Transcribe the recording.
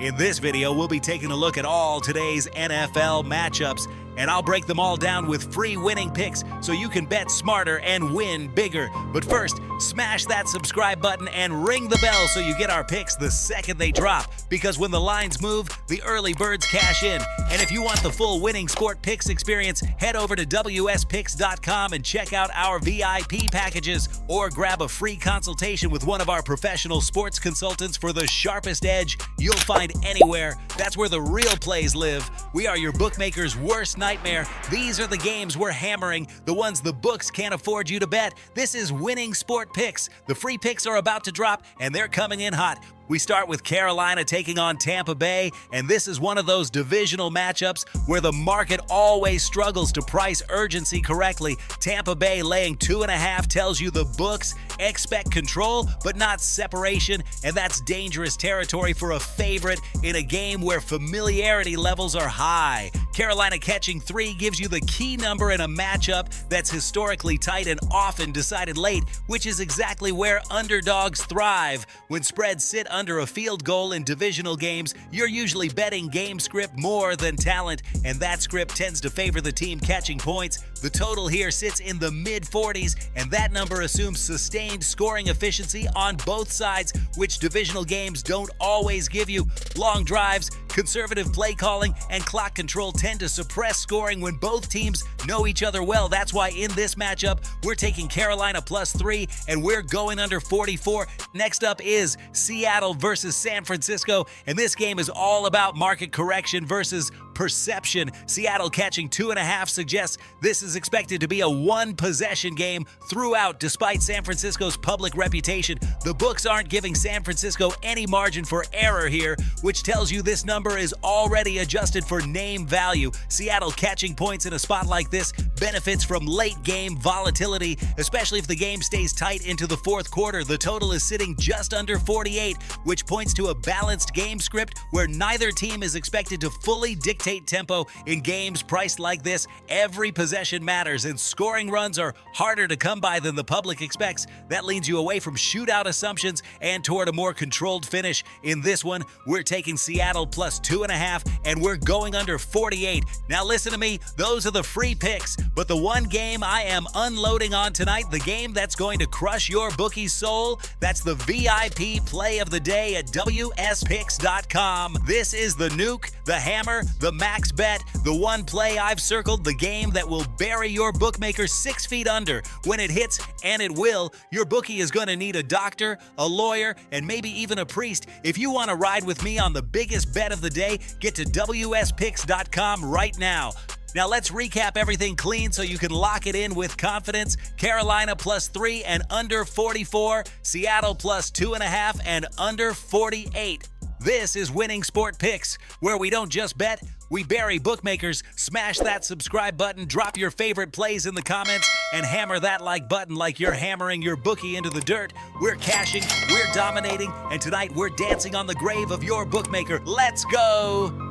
In this video, we'll be taking a look at all today's NFL matchups, and I'll break them all down with free winning picks so you can bet smarter and win bigger. But first, smash that subscribe button and ring the bell so you get our picks the second they drop, because when the lines move, the early birds cash in. And if you want the full winning sport picks experience, head over to wspicks.com and check out our VIP packages, or grab a free consultation with one of our professional sports consultants for the sharpest edge you'll find anywhere. That's where the real plays live. We are your bookmaker's worst nightmare. These are the games we're hammering, the ones the books can't afford you to bet. This is winning sport picks. The free picks are about to drop, and they're coming in hot. We start with Carolina taking on Tampa Bay, and this is one of those divisional matchups where the market always struggles to price urgency correctly. Tampa Bay laying 2.5 tells you the books expect control but not separation, and that's dangerous territory for a favorite in a game where familiarity levels are high. Carolina catching 3 gives you the key number in a matchup that's historically tight and often decided late, which is exactly where underdogs thrive. When spreads sit under a field goal in divisional games, you're usually betting game script more than talent, and that script tends to favor the team catching points. The total here sits in the mid-40s, and that number assumes sustained scoring efficiency on both sides, which divisional games don't always give you. Long drives, conservative play calling, and clock control tend to suppress scoring when both teams know each other well. That's why in this matchup, we're taking Carolina +3, and we're going under 44. Next up is Seattle versus San Francisco, and this game is all about market correction versus perception. Seattle catching 2.5 suggests this is expected to be a one-possession game throughout, despite San Francisco's public reputation. The books aren't giving San Francisco any margin for error here, which tells you this number is already adjusted for name value. Seattle catching points in a spot like this benefits from late-game volatility, especially if the game stays tight into the fourth quarter. The total is sitting just under 48, which points to a balanced game script where neither team is expected to fully dictate tempo. In games priced like this, every possession matters, and scoring runs are harder to come by than the public expects. That leans you away from shootout assumptions and toward a more controlled finish. In this one, we're taking Seattle +2.5, and we're going under 48. Now listen to me, those are the free picks, but the one game I am unloading on tonight, the game that's going to crush your bookie's soul, that's the VIP play of the day at wspicks.com. This is the nuke, the hammer, the max bet, the one play I've circled, the game that will bury your bookmaker 6 feet under. When it hits, and it will, your bookie is going to need a doctor, a lawyer, and maybe even a priest. If you want to ride with me on the biggest bet of the day, get to wspicks.com right now. Now let's recap everything clean so you can lock it in with confidence. Carolina +3 and under 44. Seattle +2.5 and under 48. This is Winning Sport Picks, where we don't just bet, we bury bookmakers. Smash that subscribe button, drop your favorite plays in the comments, and hammer that like button like you're hammering your bookie into the dirt. We're cashing, we're dominating, and tonight we're dancing on the grave of your bookmaker. Let's go!